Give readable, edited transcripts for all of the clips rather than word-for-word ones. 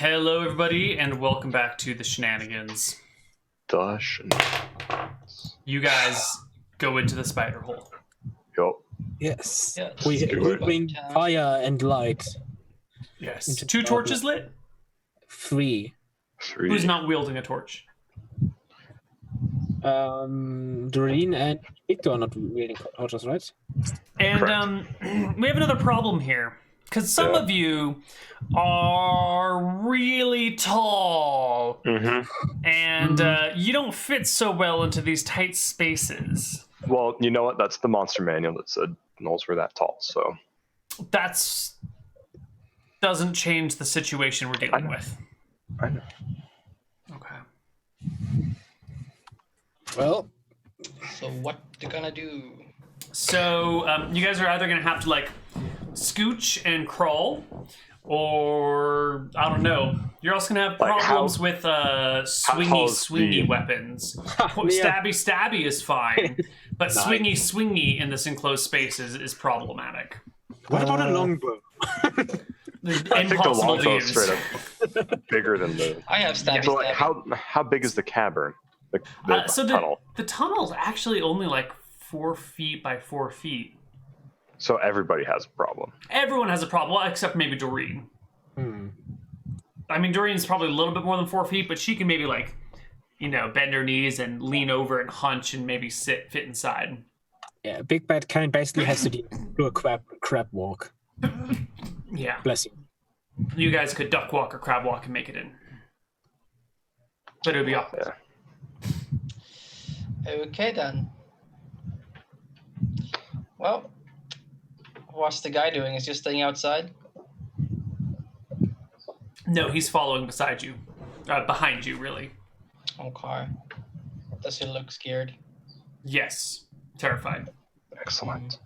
Hello, everybody, and welcome back to the Shenanigans. The Shenanigans. You guys go into the spider hole. Yup. Yes. Yes. We do it. bring fire and light. Yes. Into 2 the torches lit? 3. Who's not wielding a torch? Doreen and Victor are not wielding torches, right? And we have another problem here. Because some of you are really tall. Mm-hmm. And you don't fit so well into these tight spaces. Well, you know what? That's the monster manual that said gnolls were that tall, so... That's... doesn't change the situation we're dealing with. I know. Okay. Well, So what you gonna do? So you guys are either going to have to like scooch and crawl, or I don't know. You're also going to have Like problems with tall swingy is weapons. Yeah. Stabby is fine, but Nice. swingy in this enclosed space is problematic. what about a longbow? I think the Impossible to longbow is use. straight up bigger than the... I have stabby So, like, stabby. how big is the cavern? The So tunnel? the tunnel's actually only like 4 feet by 4 feet. So everybody has a problem. Everyone has a problem, well, except maybe Doreen. I mean, Doreen's probably a little bit more than 4 feet, but she can maybe like, bend her knees and lean over and hunch and maybe fit inside. Yeah, Big Bad Kind basically has to do a crab walk. Yeah, Bless you. you guys could duck walk or crab walk and make it in, but it would be awkward. Yeah. Okay then. Well, what's the guy doing? Is he just staying outside? No, he's following beside you, behind you, really. Okay. Does he look scared? Yes, terrified. Excellent.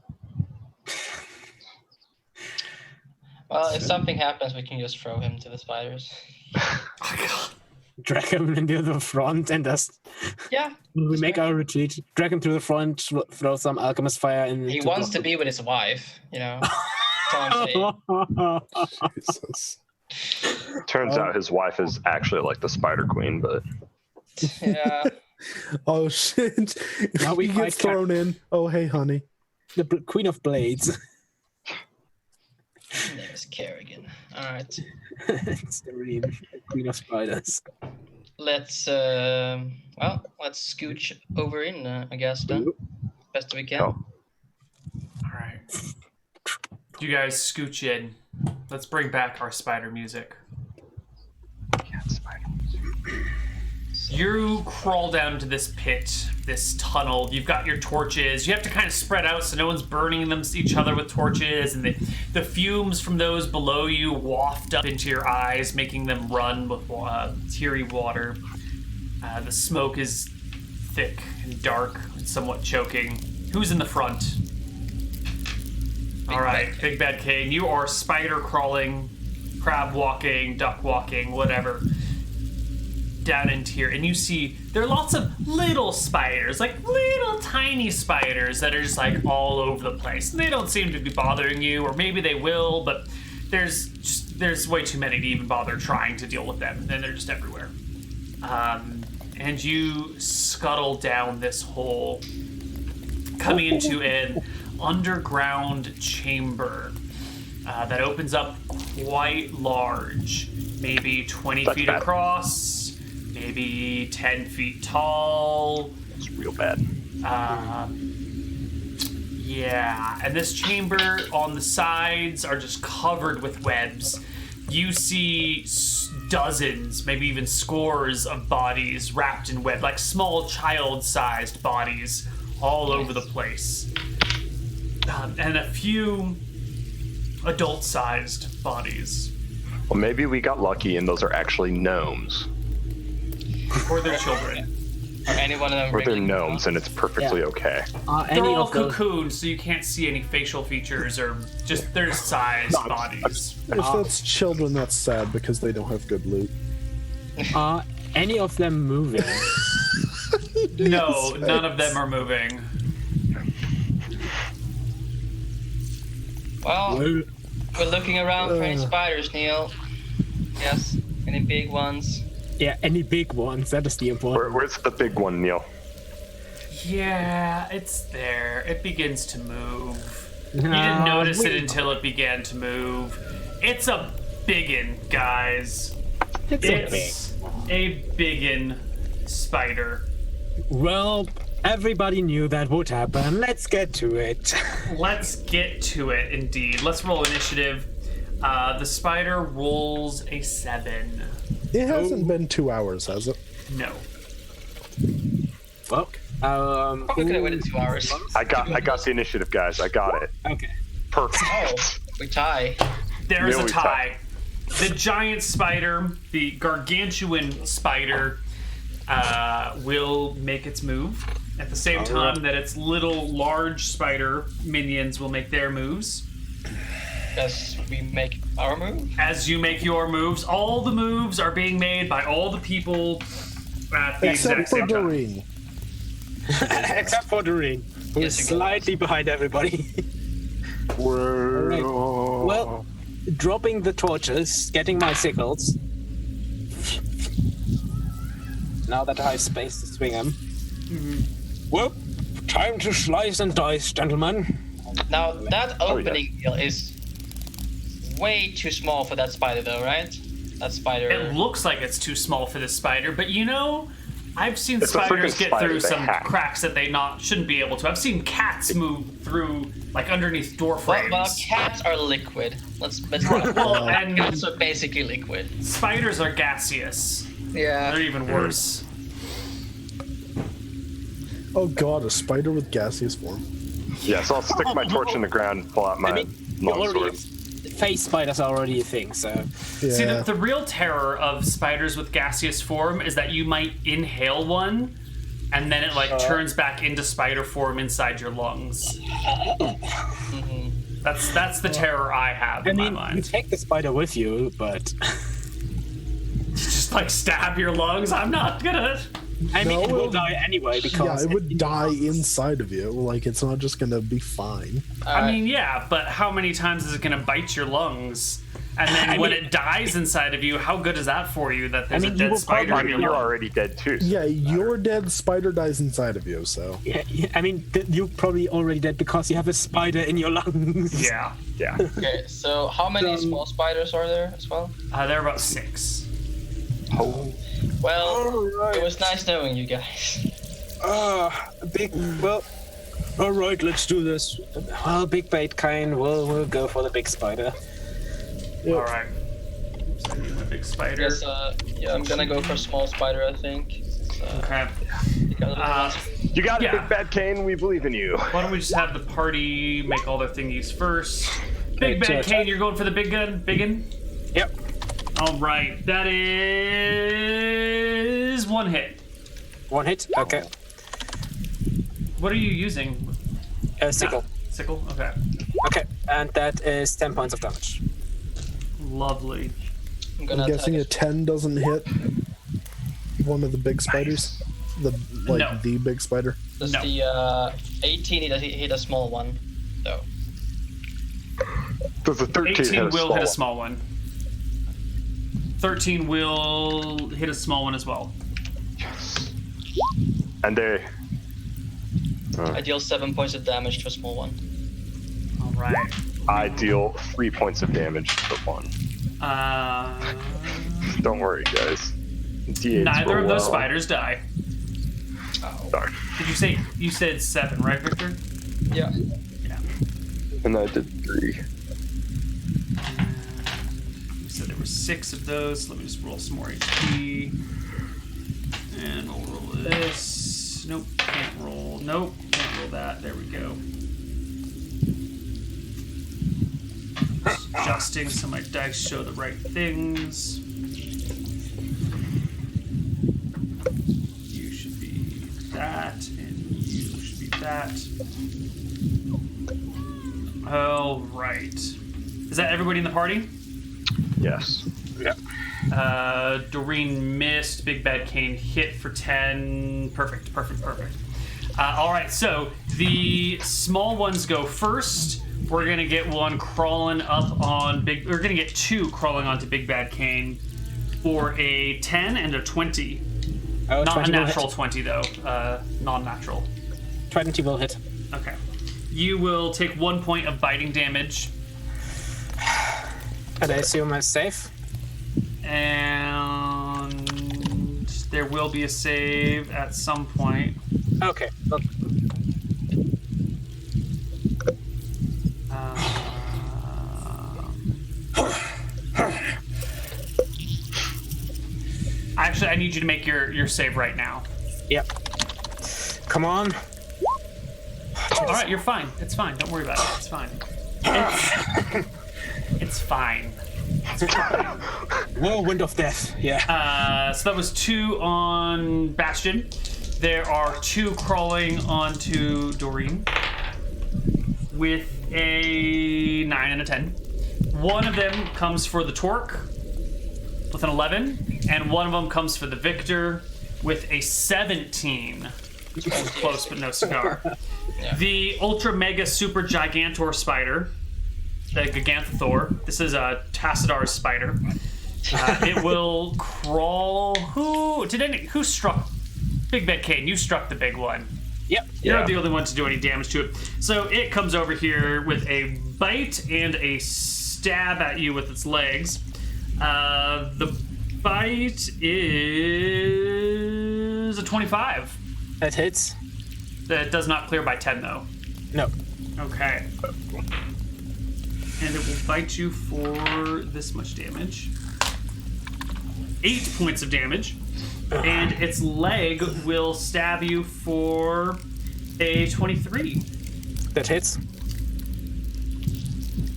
Well, if something happens, we can just throw him to the spiders. Oh, God. Drag him into the front and just... Yeah. When we make our retreat, drag him to the front, throw some alchemist fire in. He wants to be with his wife, That's all I'm saying. Jesus. Turns out his wife is actually like the Spider Queen, but... Yeah. Oh shit! Now we he fight gets thrown in. Oh hey, honey. The Queen of Blades. His name is Kerrigan. Alright. It's the real Queen of Spiders. Let's scooch over in, I guess, then. Best we can. Oh. All right, you guys scooch in. Let's bring back our spider music. Yeah, Spider. You crawl down to this pit, this tunnel. You've got your torches. You have to kind of spread out so no one's burning each other with torches, and the fumes from those below you waft up into your eyes, making them run with teary water. The smoke is thick and dark and somewhat choking. Who's in the front? All right, Big Bad King. You are spider crawling, crab walking, duck walking, whatever, down into here, and you see there are lots of little spiders, like little tiny spiders that are just like all over the place. And they don't seem to be bothering you, or maybe they will, but there's way too many to even bother trying to deal with them, and they're just everywhere. And you scuttle down this hole, coming into an underground chamber that opens up quite large, maybe 20 That's feet bad. across, maybe 10 feet tall. It's real bad. Yeah, and this chamber on the sides are just covered with webs. You see dozens, maybe even scores of bodies wrapped in web, like small child-sized bodies all over the place. And a few adult-sized bodies. Well, maybe we got lucky and those are actually gnomes. Or their children. Are any one of them Or they're really- gnomes and it's perfectly okay. They're Any all of those... cocooned, so you can't see any facial features or just their size bodies. If that's children, that's sad because they don't have good loot. Are any of them moving? No, none of them are moving. Well, we're looking around for any spiders, Neal. Yes. Any Any big ones? Yeah, any big ones. That is the important. Where's the big one, Neal? Yeah, it's there. It begins to move. You didn't notice it until it began to move. It's a biggin, guys. It's a biggin spider. Well, everybody knew that would happen. Let's get to it. Let's get to it, indeed. Let's roll initiative. The spider rolls a 7. It hasn't been 2 hours, has it? No. Fuck. Probably could have waited 2 hours. I got the initiative, guys. I got it. Okay. Perfect. Oh, we tie. There's Neal, a we tie. The giant spider, the gargantuan spider, will make its move at the same time that its little large spider minions will make their moves. As we make our move. As you make your moves, all the moves are being made by all the people at the Except exact for same time. Doreen. Except for the ring, who is Yes, you go. slightly behind everybody. Alright. Well, dropping the torches, getting my sickles. Now that I have space to swing them. Well, time to slice and dice, gentlemen. Now that yeah. opening deal is way too small for that spider, though, right? That spider. It looks like it's too small for this spider, but you know, I've seen It's a spiders freaking get spider, through they some hack. cracks that they shouldn't be able to. I've seen cats move through like underneath door frames. Well, cats are liquid. Let's Well, and cats are basically liquid. spiders are gaseous. Yeah. They're even worse. Oh god, a spider with gaseous form. Yeah, so I'll stick my torch in the ground and pull out my longsword. Face spiders are already a thing, so. Yeah. See, the real terror of spiders with gaseous form is that you might inhale one, and then it turns back into spider form inside your lungs. That's the terror I have in my You mind. take the spider with you, but. Just stab your lungs. I'm not gonna. I mean, No, it will it'll- die anyway because. Yeah, it would die inside of you. Like, it's not just gonna be fine. I mean, yeah, but how many times is it gonna bite your lungs? And then when it dies inside of you, how good is that for you that there's I mean, a you dead will spider I in your mean, you're lung? already dead too. So Yeah, your dead spider dies inside of you, so. Yeah, I mean, you're probably already dead because you have a spider in your lungs. Yeah. yeah. Okay, so how many small spiders are there as well? There are about 6. Oh, Well, Alright. it was nice knowing you guys. Well, all right, let's do this. Well, big bait kind. We'll go for the big spider. All right. So you have a big spider. Yes, yeah, I'm gonna go for small spider, I think. So, Okay. you got it, Yeah. Big Bad Kane. We believe in you. Why don't we just have the party make all their thingies first? Big Bad Kane, you're going for the big gun? Big gun? Yep. All right. That is 1 hit. 1 hit. Okay. What are you using? Sickle. Sickle? Okay. Okay, and that is 10 points of damage. Lovely. I'm gonna I'm guessing a attack. 10 doesn't hit one of the big spiders? The No. the big spider? Does No. the 18 hit a small one, though? Does the 13 18 hit a will small hit a one? small one. 13 will hit a small one as well. And they. I deal 7 points of damage to a small one. All right. I deal 3 points of damage to one. Don't worry, guys. D8s Neither roll of those well. spiders die. Oh. Sorry. Did you said 7, right, Victor? Yeah. Yeah. And I did 3. You said there were 6 of those. Let me just roll some more HP. And we'll roll this. Nope, can't roll. Nope, can't roll that. There we go. Just adjusting so my dice show the right things. You should be that, and you should be that. All right. Is that everybody in the party? Yes. Doreen missed. Big Bad Kane hit for 10. Perfect. All right, so the small ones go first. We're gonna get one crawling up on We're gonna get 2 crawling onto Big Bad Kane. for a 10 and a 20. Oh, Not a 20 will natural hit. 20 though. Non-natural. 20 will hit. Okay. You will take 1 point of biting damage, And I assume I'm safe. and there will be a save at some point. Okay. Look. Actually, I need you to make your save right now. Yep. Come on. All right, you're fine. It's fine. Don't worry about it. It's fine. It's fine. Whirlwind of death. Yeah. So that was 2 on Bastian. There are 2 crawling onto Doreen with a 9 and a 10. One of them comes for the Torque with an 11, and one of them comes for the Victor with a 17. Close, but no cigar. Yeah. The Ultra Mega Super Gigantor Spider, the Giganthosaur. This is a Tassadar's spider. It will crawl. Who struck? Big Bad Kane, you struck the big one. Yep. You're not the only one to do any damage to it. So it comes over here with a bite and a stab at you with its legs. The bite is a 25. That hits. That does not clear by 10, though. No. Okay. And it will bite you for this much damage. 8 points of damage. And its leg will stab you for a 23. That hits.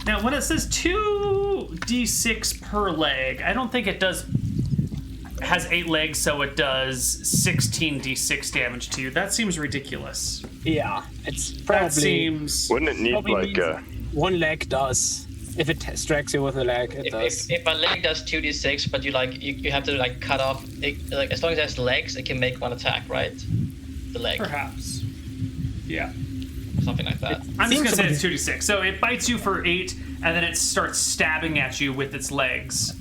Now, when it says 2d6 per leg, I don't think it does. It has 8 legs, so it does 16d6 damage to you. That seems ridiculous. Yeah. It's probably That seems. Wouldn't it need Probably like means- one leg does. If it strikes you with a leg, it does. If a leg does 2d6, but you have to cut off it, as long as it has legs, it can make one attack, right? The leg, Perhaps. Yeah. something like that. I'm just Seems gonna say to it's 2d6. So it bites you for 8, and then it starts stabbing at you with its legs,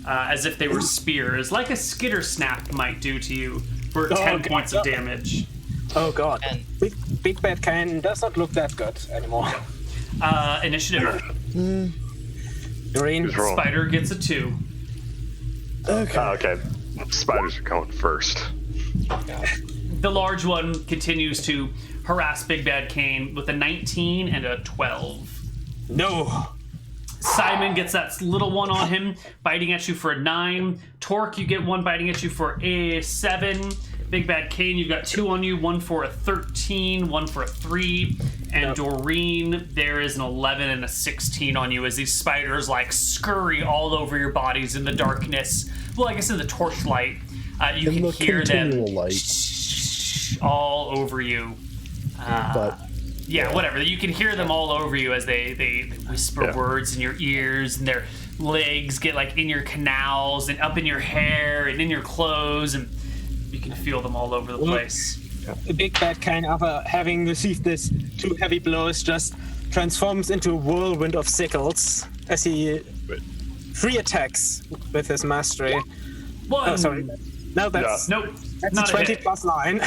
as if they were spears, like a skitter snap might do to you for 10 points of damage. Oh god. And- Big Bad Kane does not look that good anymore. Initiative. Doreen. Who's rolling? Spider gets a 2. Okay. Oh, okay. Spiders are going first. The large one continues to harass Big Bad Kane with a 19 and a 12. No. Simon gets that little one on him, biting at you for a 9. Torque, you get one biting at you for a 7. Big Bad Kane, you've got 2 on you, one for a 13, one for a 3. And Doreen, there is an 11 and a 16 on you as these spiders scurry all over your bodies in the darkness. Well, I guess in the torchlight, you In can the hear them continual light. all over you. But Yeah, whatever. You can hear them all over you as they whisper Yeah. words in your ears, and their legs get in your canals and up in your hair and in your clothes, and you can feel them all over the place. The Big Bad Kane, after having received this 2 heavy blows, just transforms into a whirlwind of sickles as he 3 attacks with his mastery. One. Oh, sorry. No, that's Nope. that's not a 20 a hit. plus 9.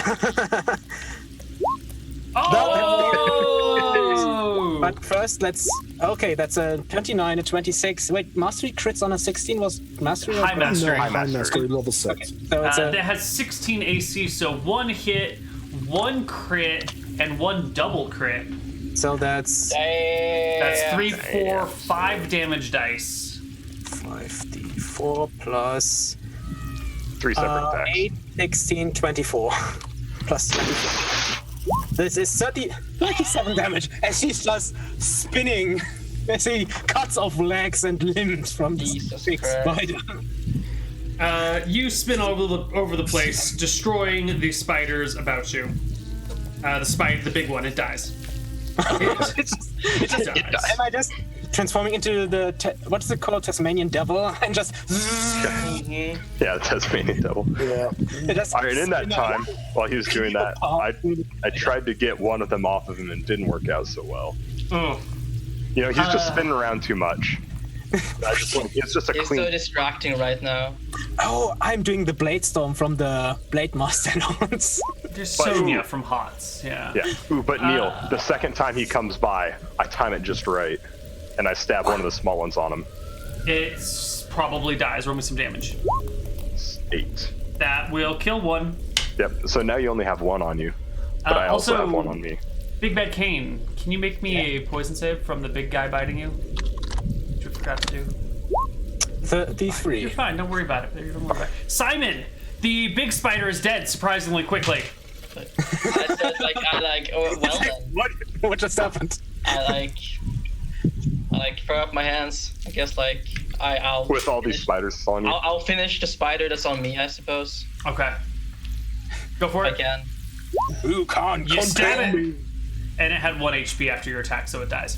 Oh! But first, let's. Okay, that's a 29, a 26. Wait, mastery crits on a 16 was mastery? or- High mastery. no, high mastery level 6. So it's That has 16 AC, so 1 hit, 1 crit, and 1 double crit. so that's That's Damn. 3, 4, 5 damage dice. 5d4 plus 3 separate attacks. 8, 16, 24. Plus 24. This is 37 damage as she's just spinning as he cuts off legs and limbs from this Jesus big Christ. spider. You spin over the place, destroying the spiders about you. The big one, it dies. It just, dies. am I just transforming into the what's it called, Tasmanian devil, and just Yeah, Tasmanian devil. Yeah. it just All right, in that time, while he was doing that, I tried to get one of them off of him and it didn't work out so well. Oh, He's just spinning around too much. It's just a It's clean. so distracting right now. Oh, I'm doing the Blade Storm from the Blade Master notes. There's Sonya from HOTS. Yeah. Yeah. Ooh, but Neal, the second time he comes by, I time it just right, and I stab one of the small ones on him. It probably dies. Roll me some damage. It's 8. That will kill one. Yep. So now you only have 1 on you, but I also have 1 on me. Big Bad Kane, can you make me a poison save from the big guy biting you? Which I forgot to do. 33. You're fine. Don't worry about it. Don't worry about it. Simon, the big spider is dead surprisingly quickly. I said oh, well then. What just happened? I throw up my hands. I guess I'll With all these finish- spiders on you. I'll finish the spider that's on me, I suppose. Okay. Go for If I it. can. You can't You stab control it. me. And it had 1 HP after your attack, so it dies.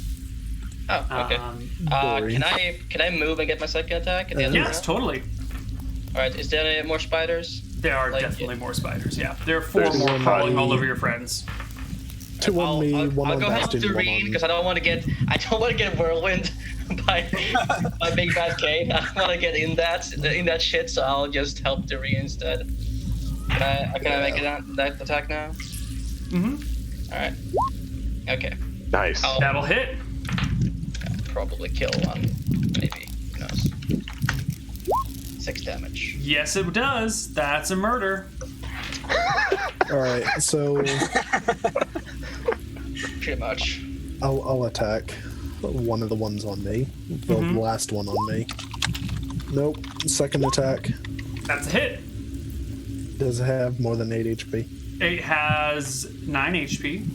Oh, okay. Boring. Can I move and get my second attack at the end Yes, of the round? totally. All right. Is there any more spiders? There are Like, definitely more spiders, yeah. There are 4 There's more one crawling on all me. over your friends. 2 on me, 1 I'll on go help Bastian, 1 on Doreen me. because I don't want to get whirlwind by Big Bad Kane. I don't want to get in that shit, so I'll just help Doreen instead. Can I make that attack now? Mm-hmm. All right. Okay. Nice. I'll That'll hit. probably kill one. Maybe. Who knows? 6 damage. Yes, it does. That's a murder. Alright, so Pretty much. I'll attack one of the ones on me. The last one on me. Nope. Second attack. That's a hit. Does it have more than 8 HP? It has 9 HP.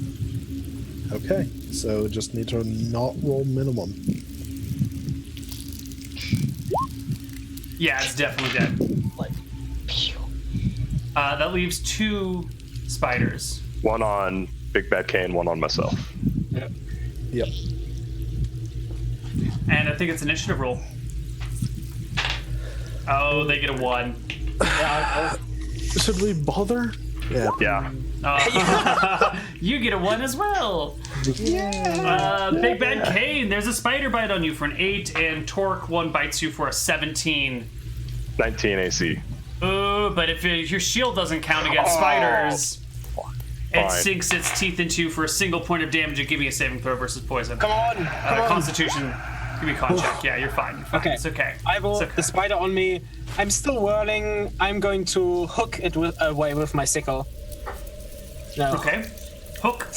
Okay, so just need to not roll minimum. Yeah, it's definitely dead. Like, pew. That leaves 2 spiders. 1 on Big Bad Kane, 1 on myself. Yep. And I think it's initiative roll. Oh, they get a 1. Should we bother? Yeah. Yeah. You get a 1 as well. Big Bad Kane, there's a spider bite on you for an 8, and Torque 1 bites you for a 17. 19 AC. Ooh, but if your shield doesn't count against spiders, it Fine. sinks its teeth into you for a single point of damage and give me a saving throw versus poison. Come on. Come on. Constitution. Give me a con check. Yeah, you're fine. You're fine. Okay. It's okay. I will. It's okay. The spider on me. I'm still whirling. I'm going to hook it away with my sickle. No. Okay. Hook.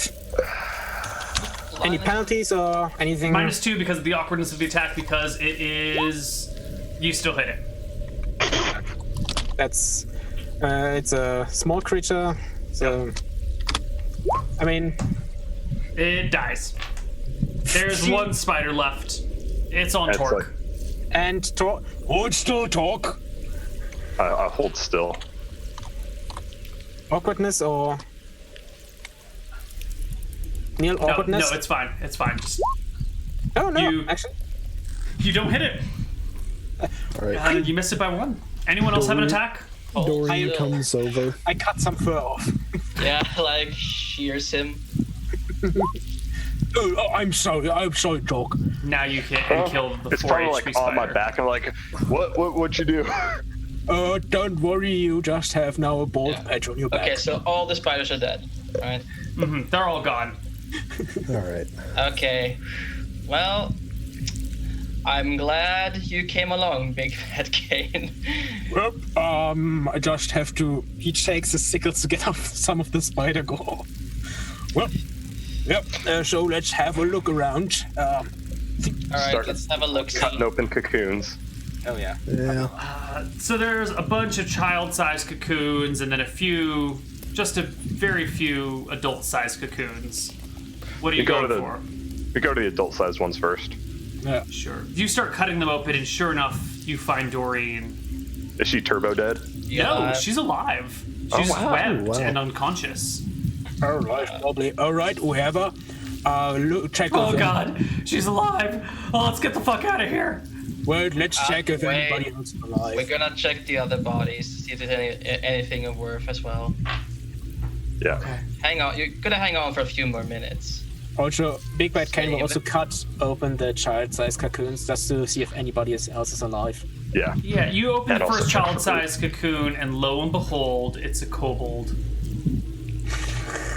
Any penalties or anything? -2 because of the awkwardness of the attack, because it is. You still hit it. That's. It's a small creature. So. I mean. It dies. There's 1 spider left. It's on It's Torque. like, And talk. Hold still, talk. I hold still. Awkwardness or. Neal, No, awkwardness? no, it's fine. It's fine. Just No, you- actually. you don't hit it. Alright. You missed it by 1. Anyone else have an attack? Doreen I- comes over. I cut some fur off. Yeah, shears him. Oh, I'm sorry, talk. Now you hit and kill the It's 4 probably HP like spider. on my back. I'm like, what'd you do? Don't worry, you just have now a bald patch on your back. Okay, so all the spiders are dead. Right. They're all gone. Alright. Okay. Well, I'm glad you came along, Big Bad Kane. Well, I just have to. He takes his sickles to get off some of the spider gore. Well, yep. So let's have a look around. All right, Start let's have a look. Cutting open cocoons. Oh yeah. Yeah. So there's a bunch of child-sized cocoons, and then just a very few adult-sized cocoons. What are you go going to the- for? We go to the adult-sized ones first. Yeah. Sure. You start cutting them open, and sure enough, you find Doreen. Is she turbo dead? No, she's alive. She's wow. webbed Wow. and unconscious. All right, probably. All right, whoever. Check. Oh if- god, she's alive. Oh, let's get the fuck out of here. Well, let's check if wait. anybody else is alive. We're gonna check the other bodies to see if there's anything of worth as well. Yeah. Hang on, you're gonna hang on for a few more minutes. Also, Big Bad Cane will Save also it. cut open the child-sized cocoons just to see if anybody else is alive. Yeah. Yeah, you open And the also first check for child-sized cocoon, and lo and behold, it's a kobold.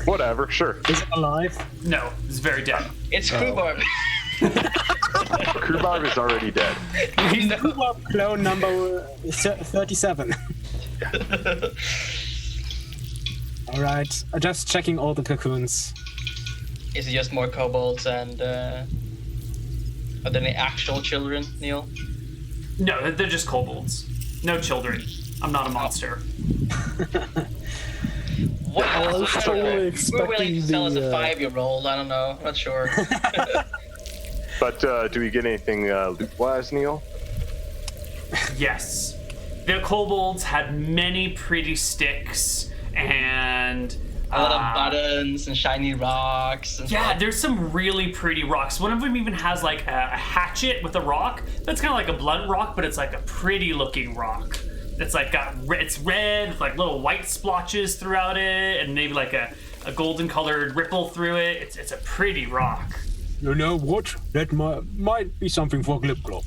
Whatever. Sure. Is it alive? No, it's very dead. It's Krob. Krob is already dead. He's the clone number 37. Alright, just checking all the cocoons. Is it just more kobolds and are there any actual children, Neal? No, they're just kobolds. No children. I'm not a monster. Wow, was totally we're willing expecting to sell as a the, 5-year-old. I don't know. I'm not sure. But do we get anything loot-wise, Neal? Yes. The kobolds had many pretty sticks and A lot of buttons and shiny rocks. And yeah, stuff. there's some really pretty rocks. One of them even has like a hatchet with a rock. That's kind of like a blunt rock, but it's like a pretty looking rock. It's like it's red with like little white splotches throughout it, and maybe like a golden colored ripple through it. It's a pretty rock. You know what? That might be something for Glip Glop.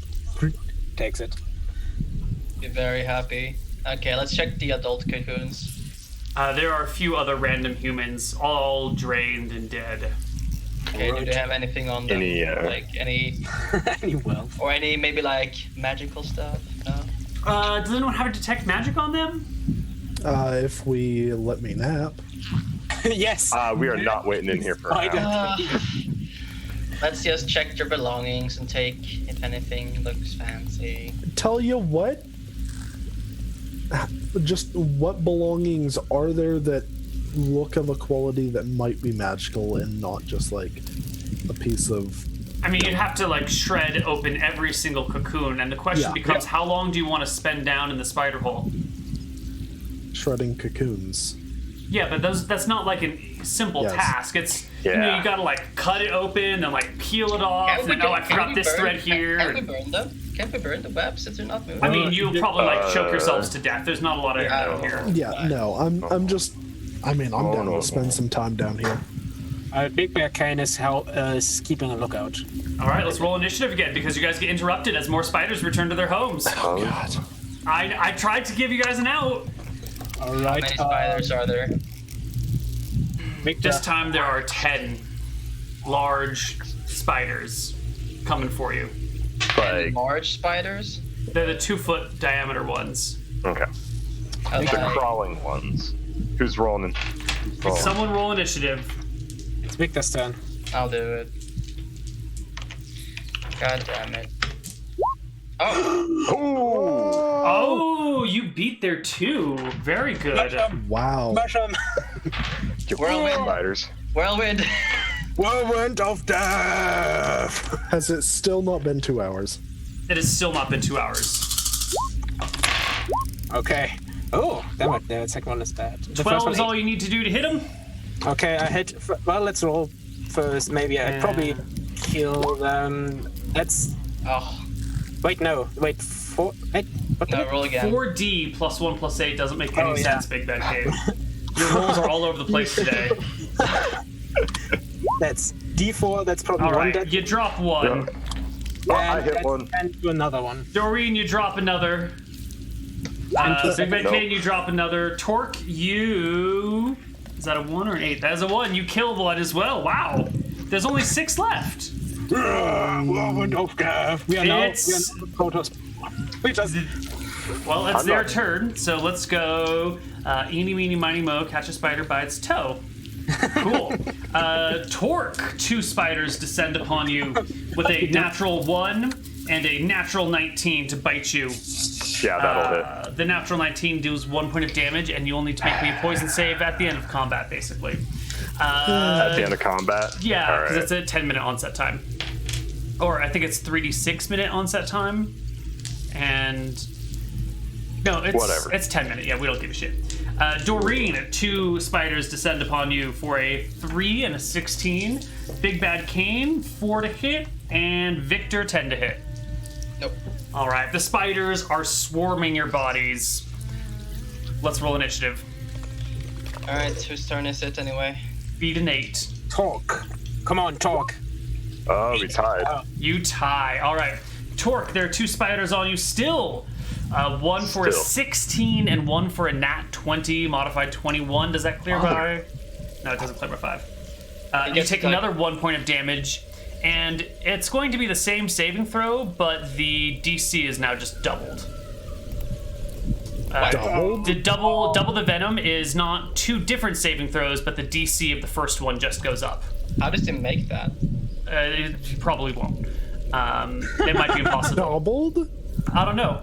Takes it. Be very happy. Okay, let's check the adult cocoons. There are a few other random humans, all drained and dead. Okay, do they have anything on them? Any, like any Any wealth. or any maybe like magical stuff? No? Does anyone have a detect magic on them? If we let me nap. Yes. We are not waiting in here for I a nap. Let's just check your belongings and take if anything looks fancy. Tell you what. Just what belongings are there that look of a quality that might be magical and not just like a piece of. I mean, you'd have to like shred open every single cocoon, and the question Yeah. becomes, how long do you want to spend down in the spider hole? Shredding cocoons. Yeah, but that's not like a simple Yes. task. It's you Yeah. you gotta like cut it open, then like peel it off, Can we and oh, I can forgot we this burn- thread here. Can we burn them? Can we burn the webs if they're not moving? I mean, you'll probably like choke yourselves to death. There's not a lot of air down here. Yeah, no, I'm just. I mean, I'm down no, to spend no. some time down here. Big Bear Cane is keeping a lookout. All right, let's roll initiative again because you guys get interrupted as more spiders return to their homes. Oh God. I tried to give you guys an out. All How right. many spiders are there? Victor, This time there are 10 large spiders coming for you. Like, Large spiders? They're the 2-foot diameter ones. okay. Okay. The crawling ones. Who's rolling? Oh. Someone roll initiative. it's Victor's turn. I'll do it. God damn it. Oh, Ooh! Oh, you beat there too. Very good. Wow. Mushroom. Whirlwind. Spiders. Whirlwind. Whirlwind of death. Has it still not been 2 hours? It has still not been 2 hours. Okay. Oh, damn it. The second one is bad. The 12 first one is all you need to do to hit him. Okay, I hit. Well, let's roll first. Maybe I probably kill them. That's. Oh, Wait, no. Wait, 4. Wait, what? no, roll again. 4D plus 1 plus 8 doesn't make any Oh, yeah. sense, Big Bad Cave. Your rolls are all over the place today. That's D4. That's probably All one right, dead. you drop one. Oh, I hit that's- one. And do another one. Doreen, you drop another. Big Bad Nope. Kane, you drop another. Torque, you... Is that a 1 or an 8? That is a 1. You kill one as well. Wow. There's only 6 left. Whirlwind of death. We are now It's- protos. We just. Well, it's I'm their not- turn, so let's go eeny, meeny, miny, mo, catch a spider by its toe. Cool. Torque, 2 spiders descend upon you with a natural 1 and a natural 19 to bite you. Yeah, that'll hit. The natural 19 deals 1 point of damage, and you'll need to make me a poison save at the end of combat, basically. At the end of combat? Yeah, All because right. it's a 10-minute onset time. Or I think it's 3d6-minute onset time. And... No, it's Whatever. It's 10-minute. Yeah, we don't give a shit. Doreen, 2 spiders descend upon you for a 3 and a 16. Big Bad Cane, 4 to hit. And Victor, 10 to hit. Nope. All right, the spiders are swarming your bodies. Let's roll initiative. Alright, whose turn is it anyway? Beat an 8. Talk. Come on, talk. Oh, we tied. You tie. All right. Torque, there are 2 spiders on you still. One for a Still. 16 and one for a nat 20, modified 21. Does that clear by? No, it doesn't clear by 5. You gets take like- another 1 point of damage, and it's going to be the same saving throw, but the DC is now just doubled. Doubled? The double the venom is not 2 different saving throws, but the DC of the first one just goes up. How does he make that? You probably won't. It might be impossible. Doubled? I don't know.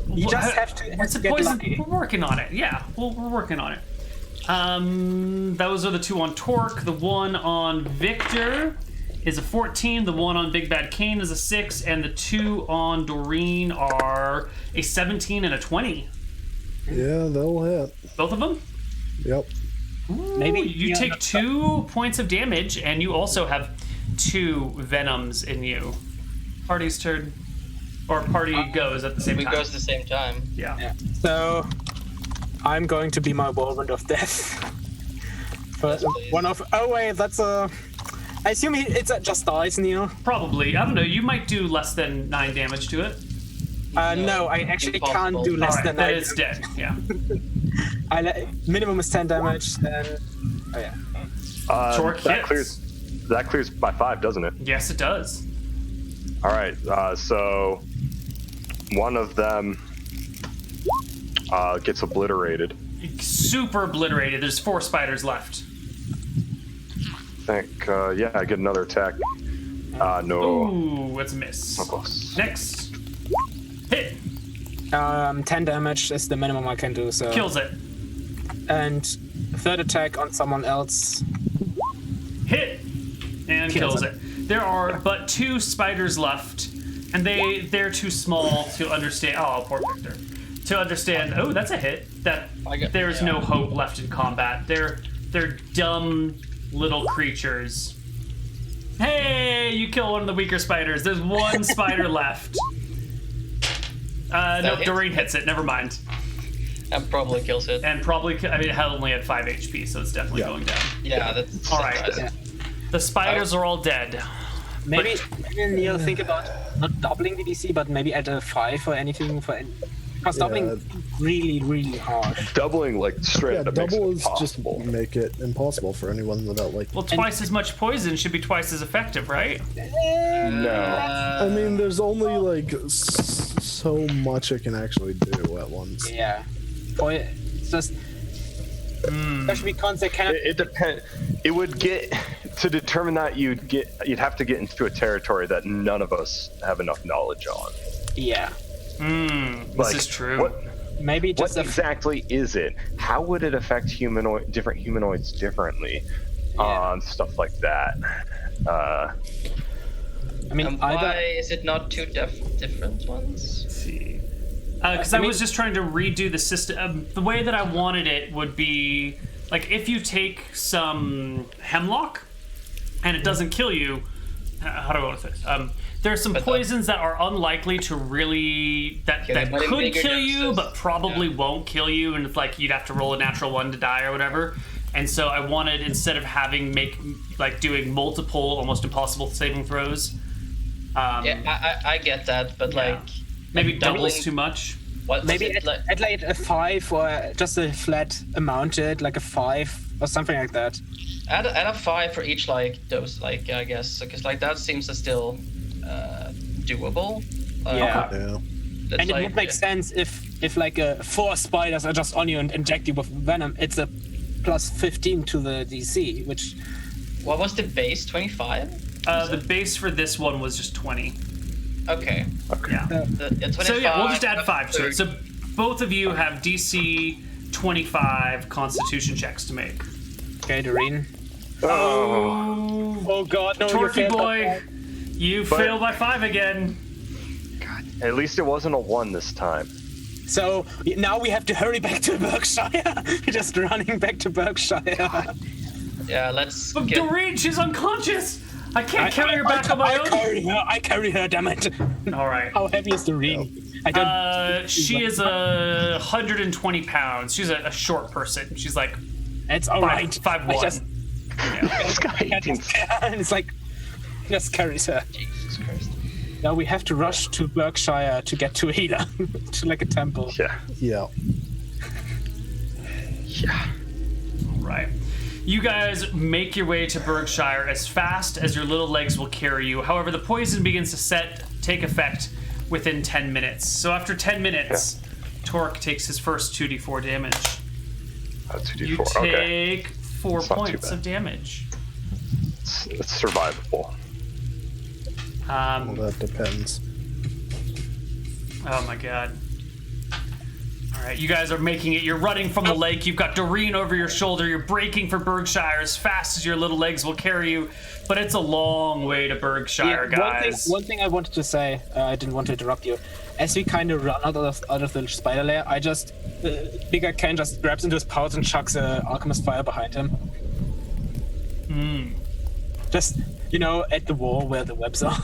You just have to, What's the get poison? lucky. We're working on it. Yeah, we're working on it. Those are the 2 on Torque. The one on Victor is a 14. The one on Big Bad Kane is a 6, and the 2 on Doreen are a 17 and a 20. Yeah, they'll hit. Both of them. Yep. Maybe You take 2 points of damage, and you also have 2 venoms in you. Party's turn, or party goes at the same We time. goes at the same time. Yeah. Yeah. So I'm going to be my whirlwind of death. But please. one of. Oh wait, that's a. I assume it's just dies, Neal. Probably. I don't know. You might do less than 9 damage to it. No, I actually impossible. can't do less All right, than then 9. it's dead. Yeah. Minimum is 10 damage. Then. Oh yeah. Torque That hits. clears by 5, doesn't it? Yes, it does. All right. So one of them gets obliterated. Super obliterated. There's 4 spiders left. I think. Yeah, I get another attack. No. Ooh, it's a miss. Not close. Next. Hit. 10 damage is the minimum I can do. So. Kills it. And third attack on someone else. Hit. And kills it. There are but 2 spiders left, and they're too small to understand. Oh, poor Victor. To understand. Oh, that's a hit. That there's no hope left in combat. They're dumb little creatures. Hey, you kill one of the weaker spiders. There's 1 spider left. Nope, hit? Doreen hits it. Never mind. And probably kills it. And probably, I mean, it had only had 5 HP, so it's definitely going down. Yeah, that's All right. surprising. The spiders are all dead. Maybe Neal think about not doubling the DC, but maybe add a 5 or anything for. Because doubling is really, really hard. Doubling like straight Yeah, up makes double it is just impossible. make it impossible for anyone without like. Well, twice as much poison should be twice as effective, right? No. I mean, there's only like so much it can actually do at once. Yeah. Boy, it's just. Especially because they cannot. It depends. It would get to determine that you'd have to get into a territory that none of us have enough knowledge on. Yeah. This is true. Maybe just What exactly is it? How would it affect different humanoids differently? Stuff like that. I mean, And either. why is it not 2 different ones? Let's see. Because I was just trying to redo the system. The way that I wanted it would be like if you take some hemlock and it doesn't kill you. How do I want to say this? There are some poisons that are unlikely to really that but in could bigger kill you, doses. but probably won't kill you, and it's like you'd have to roll a natural 1 to die or whatever. And so I wanted, instead of doing multiple almost impossible saving throws. Yeah, I get that, but Yeah. like Maybe doubling- doubles too much. what Maybe was it, like, add like a 5 or just a flat amounted, like a 5 or something like that. add a 5 for each like dose, like I guess, because like that seems to still doable. Yeah. Yeah. That's And it like, would make sense if like 4 spiders are just on you and inject you with venom. It's a plus 15 to the DC, which What was the base? 25? The base for this one was just 20. Okay. Yeah. The 25, So yeah, we'll just add 5 to it. 30. So both of you have DC 25 Constitution checks to make. okay, Doreen. Oh. Oh God, no! Torquey boy, you failed by 5 again. At least it wasn't a 1 this time. So now we have to hurry back to Berkshire. We're just running back to Berkshire. Yeah, let's But get... Doreen, she's unconscious. I can't carry her back on my own. I carry her, damn it. All right. How heavy is Doreen? I don't. She is 120 pounds. She's a short person. She's like It's all right. 5'1". This guy 18. And it's like, just carries her. Jesus Christ. Now we have to rush to Berkshire to get to a healer, to like a temple. Yeah. Yeah. Yeah. Right. You guys make your way to Berkshire as fast as your little legs will carry you. However, the poison begins to take effect within 10 minutes. So after 10 minutes, Torque takes his first 2d4 damage. 2d4. You Okay. take 4 That's not too points bad. of damage. It's survivable. Well, that depends. Oh my god. Alright, you guys are making it. You're running from the lake. You've got Doreen over your shoulder. You're braking for Berkshire as fast as your little legs will carry you. But it's a long way to Berkshire, guys. One thing I wanted to say, I didn't want to interrupt you. As we kind of run out of the spider lair, I just, Bigger Ken just grabs into his pouch and chucks a alchemist fire behind him. Just, at the wall where the webs are.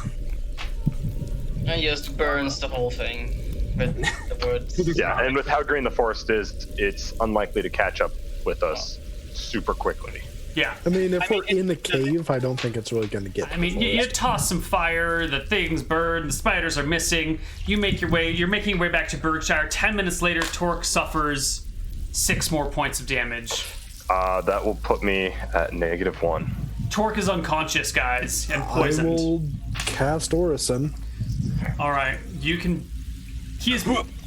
And just burns the whole thing with the words. Yeah, and with how green the forest is, it's unlikely to catch up with us super quickly. Yeah. I mean, if we're in a cave, I don't think it's really going to get. I mean, you toss some fire, the things burn, the spiders are missing. You're making your way back to Berkshire. 10 minutes later, Torque suffers 6 more points of damage. That will put me at -1. Torque is unconscious, guys, and I poisoned. will cast Orison. All right, you can. He is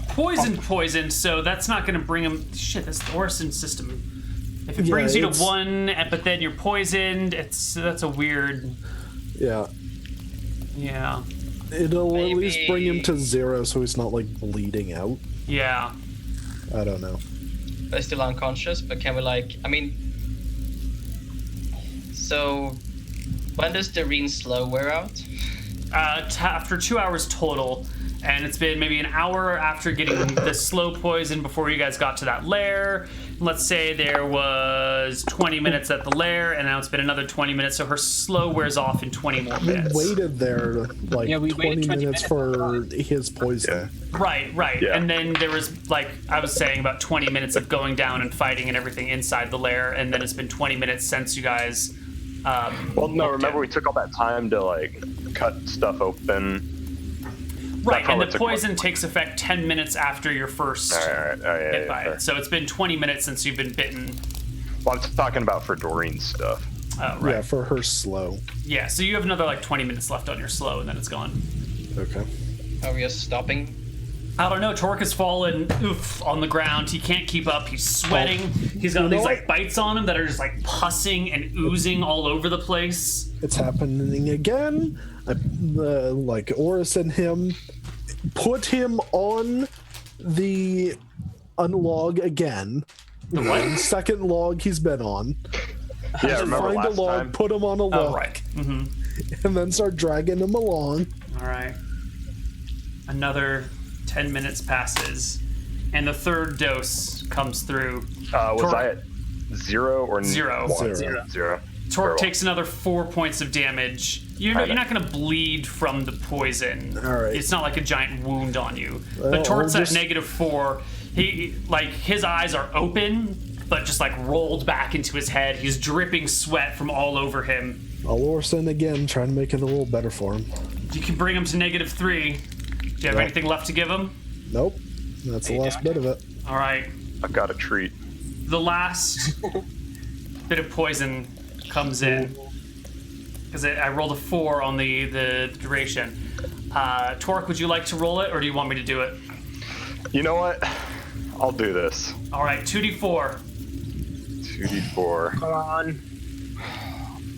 poisoned, so that's not going to bring him. Shit, that's the Orison system. If it brings you to 1, but then you're poisoned, that's a weird. Yeah. Yeah. It'll at Maybe- least bring him to 0, so he's not like bleeding out. Yeah. I don't know. They're still unconscious, but can we so when does the Reen slow wear out? After 2 hours total, and it's been maybe an hour after getting the slow poison before you guys got to that lair. Let's say there was 20 minutes at the lair, and now it's been another 20 minutes, so her slow wears off in 20 more We minutes. waited there like we 20 waited 20 minutes for his poison. Right. Yeah. And then there was, like I was saying, about 20 minutes of going down and fighting and everything inside the lair, and then it's been 20 minutes since you guys. Well, no, looked remember at- we took all that time to cut stuff open. Right, and probably the took more poison than- takes effect 10 minutes after your first All right. Yeah, hit by fair. it. So it's been 20 minutes since you've been bitten. Well, I'm talking about for Doreen's stuff. Oh, right. Yeah, for her slow. Yeah, so you have another 20 minutes left on your slow, and then it's gone. Okay. Are we just stopping? I don't know. Torque has fallen on the ground. He can't keep up. He's sweating. He's got these bites on him that are just pussing and oozing all over the place. It's happening again. Orison him, put him on the unlog again. The what? Second log he's been on. Yeah, remember Find a last log, time? put him on a log, Oh, right. and then start dragging him along. All right. Another 10 minutes passes, and the third dose comes through. Was Torque- I at 0 or 0. 1? Zero. 0. Torque Very takes another 4 points of damage. You're not going to bleed from the poison. All right. It's not like a giant wound on you. Well, But Torque's I'll at just- -4. He his eyes are open, but just rolled back into his head. He's dripping sweat from all over him. I'll Orison again, trying to make it a little better for him. You can bring him to -3. Do you have Yeah. anything left to give him? Nope. That's the last bit of it. All right. I've got a treat. The last bit of poison comes in because I rolled a 4 on the duration. Torque, would you like to roll it, or do you want me to do it? You know what? I'll do this. All right, 2d4. 2d4. Come on.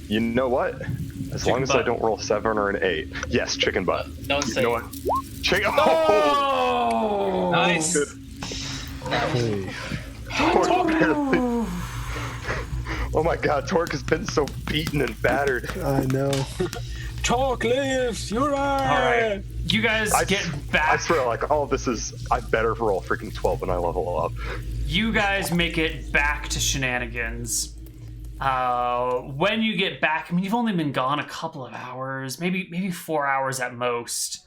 You know what? As long as I butt. don't roll 7 or an 8. Yes, chicken butt. Don't You say. know what? Chicken. Oh! Oh! Nice. Good. Hey. Torque barely- Oh my god, Torque has been so beaten and battered. I know. Talk lives. You're right. All right, you guys get back. I swear, all of this is. I better roll freaking 12 when I level up. You guys make it back to Shenanigans. When you get back, I mean, you've only been gone a couple of hours, maybe 4 hours at most.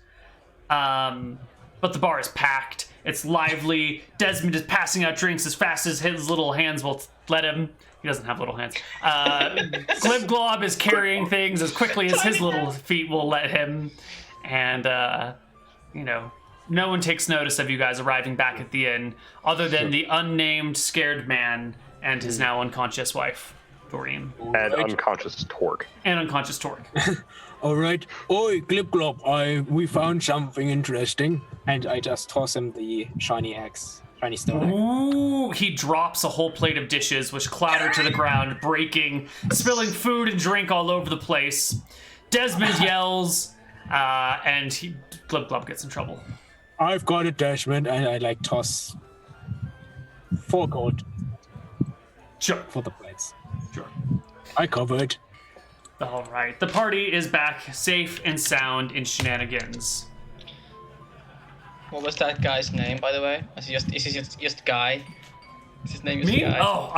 But the bar is packed, It's lively. Desmond is passing out drinks as fast as his little hands will let him. He doesn't have little hands. Glib Glob is carrying things as quickly as his little feet will let him. And, no one takes notice of you guys arriving back at the inn, other than the unnamed scared man and his now unconscious wife, Doreen. And unconscious Torque. And unconscious Torque. All right. Oi, Glib Glob, we found something interesting. And I just toss him the shiny axe, shiny stone axe. Ooh, he drops a whole plate of dishes, which clatter to the ground, breaking, spilling food and drink all over the place. Desmond yells, and Glib Glob gets in trouble. I've got it, Desmond, and I toss 4 gold Sure. for the plates. Sure. I covered. All right. The party is back, safe and sound in Shenanigans. What was that guy's name, by the way? Is he just Guy? His name is Me? Guy. Oh,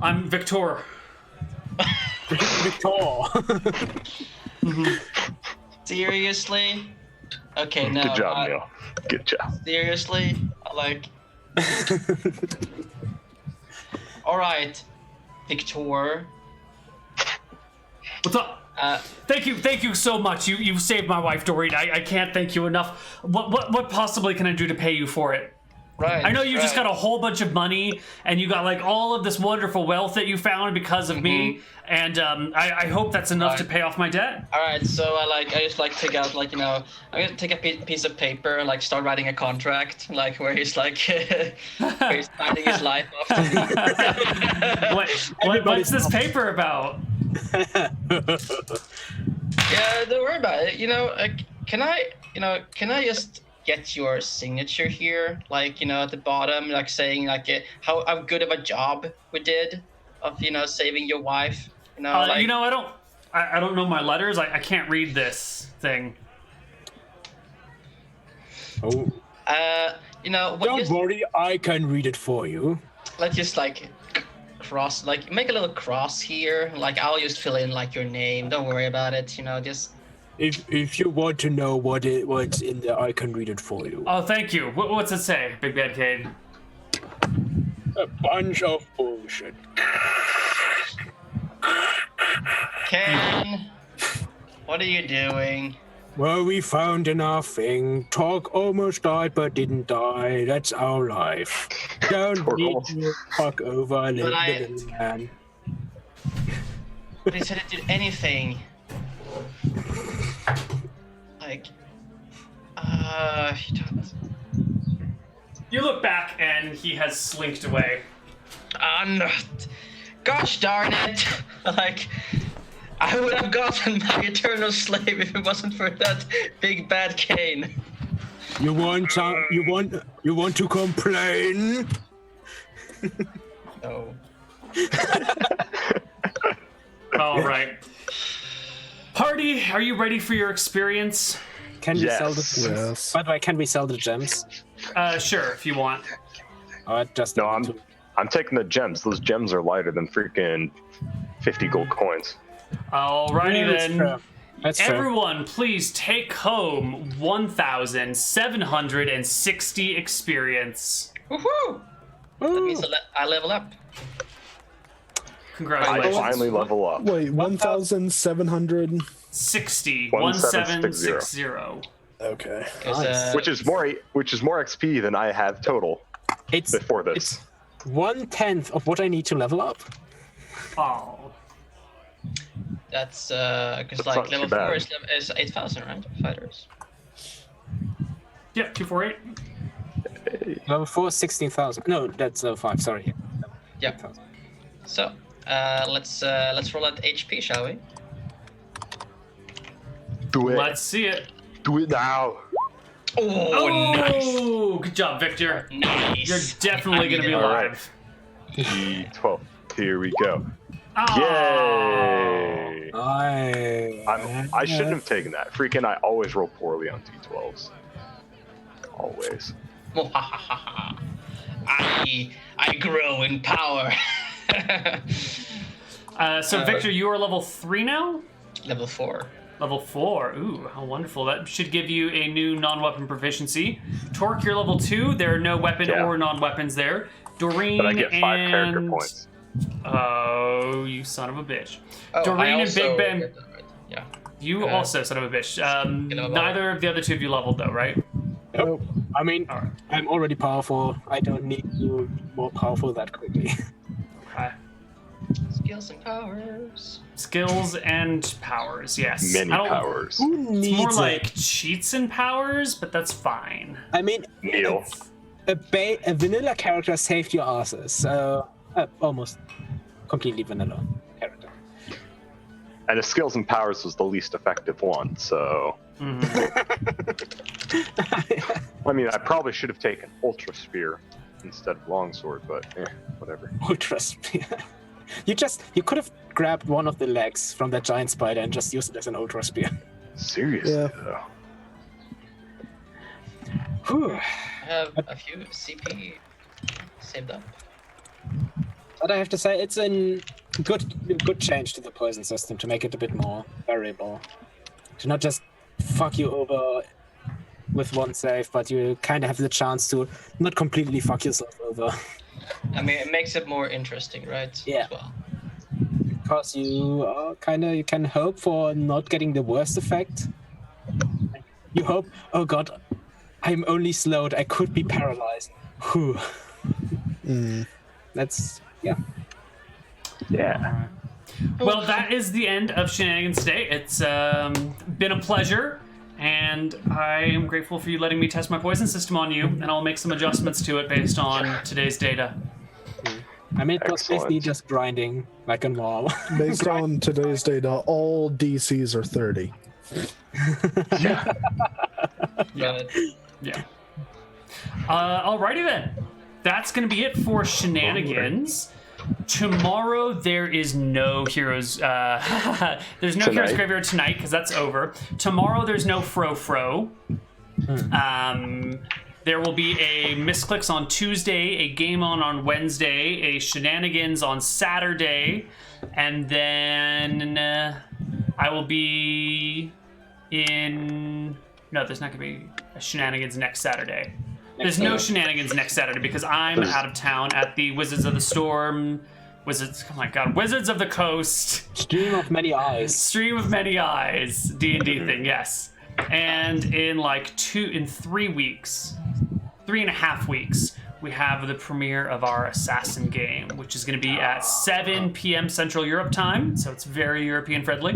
I'm Victor. Victor. Seriously? Okay, no. Good job, Neal. Good job. Seriously? Alright, Victor. What's up? Thank you so much. You saved my wife, Doreen. I can't thank you enough. What possibly can I do to pay you for it? Right. I know you just got a whole bunch of money, and you got like all of this wonderful wealth that you found because of me, and I hope that's enough to pay off my debt. Alright, so I just take out I'm gonna take a piece of paper and start writing a contract, where he's where he's signing his life off. What's this paper about? Yeah, don't worry about it. Can I just get your signature here, at the bottom, saying how good of a job we did of saving your wife. I don't know my letters. I can't read this thing. Oh. Don't worry, I can read it for you. Let's just cross, make a little cross here. I'll just fill in your name. Don't worry about it. Just. If you want to know what's in there, I can read it for you. Oh, thank you. What's it say, Big Bad Cade? A bunch of bullshit. Ken, what are you doing? Well, we found nothing. Talk almost died but didn't die. That's our life. Don't need to fuck over little man. But he said it did anything. He does. You look back and he has slinked away. No. Gosh darn it! I would have gotten my eternal slave if it wasn't for that big bad cane. You want to complain? No. All right. Party, are you ready for your experience? Can we sell the gems? Yes. By the way, can we sell the gems? Sure, if you want. Just No, I'm taking the gems. Those gems are lighter than freaking 50 gold coins. Alrighty then. That's true. Everyone, please take home 1,760 experience. Woohoo! That means I level up. I Congratulations. finally level up. Wait, 1,700. 60. 1760. 1760. Okay. Nice. Which is more XP than I have total before this. It's 1/10 of what I need to level up. Oh. That's because That's not level too 4 bad. is 8,000, right? Fighters. Yeah, 248. Level 4, 16,000. No, that's 5. Sorry. Yeah. 8,000. So let's roll out HP, shall we? Do it. Let's see it. Do it now. Oh, nice. Oh, good job, Victor. Nice. You're definitely going to be alive. E12. Here we go. Oh. Yay! I shouldn't have taken that. Freaking, I always roll poorly on D12s. Always. I grow in power. So, Victor, you are level 3 now? Level 4. Level 4. Ooh, how wonderful. That should give you a new non-weapon proficiency. Torque, you're level 2. There are no weapon or non-weapons there. Doreen But I get 5 character points. Oh, you son of a bitch. Oh, Doreen and Big Ben. Right. Yeah. You also son of a bitch. Neither of the other two of you leveled though, right? Nope. I mean, Alright. I'm already powerful. I don't need to be more powerful that quickly. Okay. Skills and powers. Skills and powers, yes. Many powers. Who It's needs more it? like cheats and powers, but that's fine. I mean, Neal. a vanilla character saved your asses. So, almost completely vanilla character. And the skills and powers was the least effective one, so... I mean, I probably should have taken Ultra Spear instead of Longsword, but whatever. Ultra spear. You could have grabbed one of the legs from that giant spider and just used it as an ultra spear. Seriously, Yeah. though. Whew. I have a few CP saved up. But I have to say, it's a good change to the poison system to make it a bit more variable. To not just fuck you over with one save, but you kind of have the chance to not completely fuck yourself over. I mean, it makes it more interesting, right? Yeah. As well. Because you can hope for not getting the worst effect. You hope, oh god, I'm only slowed, I could be paralyzed. Whew. That's, yeah. Yeah. Well, that is the end of Shenanigans today. It's been a pleasure, and I am grateful for you letting me test my poison system on you, and I'll make some adjustments to it based on today's data. I mean, it was Excellent. basically just grinding like a normal. Based on today's data, all DCs are 30. But Yeah. Alrighty then. That's going to be it for Shenanigans. Tomorrow there is no Heroes. There's no Heroes Graveyard tonight because that's over. Tomorrow there's no Fro. There will be a Misclicks on Tuesday, a Game On Wednesday, a Shenanigans on Saturday, and then I will be in. No, there's not going to be a Shenanigans next Saturday. There's no Shenanigans next Saturday because I'm out of town at the Wizards of the Storm. Wizards of the Coast. Stream of many eyes. Stream of Many Eyes. D&D thing, yes. And in 3 weeks, 3.5 weeks, we have the premiere of our Assassin game, which is going to be at 7 p.m. Central Europe time, so it's very European friendly,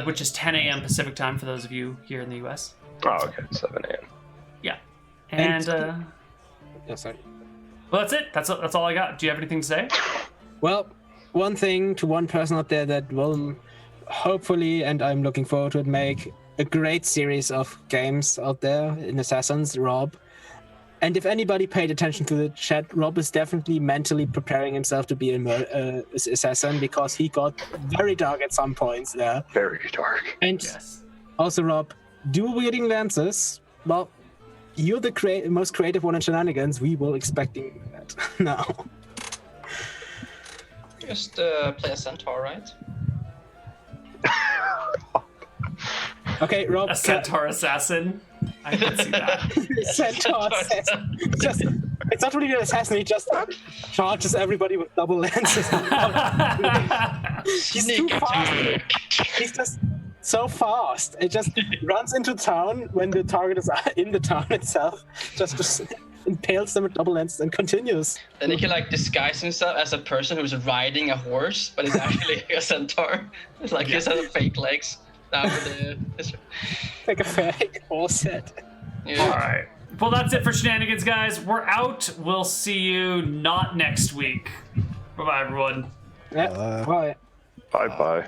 which is 10 a.m. Pacific time for those of you here in the U.S. Oh, okay, 7 a.m. Yeah. And Yeah, sorry. well, that's it. That's all I got. Do you have anything to say? Well, one thing to one person out there that will hopefully, and I'm looking forward to it, make a great series of games out there in Assassins, Rob. And if anybody paid attention to the chat, Rob is definitely mentally preparing himself to be an assassin because he got very dark at some points there. Very dark. And Yes. also, Rob, do wielding lances. Well, you're the most creative one in Shenanigans. We were expecting that now. just play a centaur, right? Okay, Rob. A centaur assassin. I can see that. Centaur assassin. It's not really an assassin. He just charges everybody with double lances. He's too fast. He's just so fast. It just runs into town when the target is in the town itself. Just impales them with double lances and continues. Then he can disguise himself as a person who's riding a horse, but he's actually a centaur. It's he just has fake legs. Like a fake horse head. Yeah. All right. Well, that's it for Shenanigans, guys. We're out. We'll see you not next week. Bye-bye, everyone. Yeah. Bye. Bye-bye.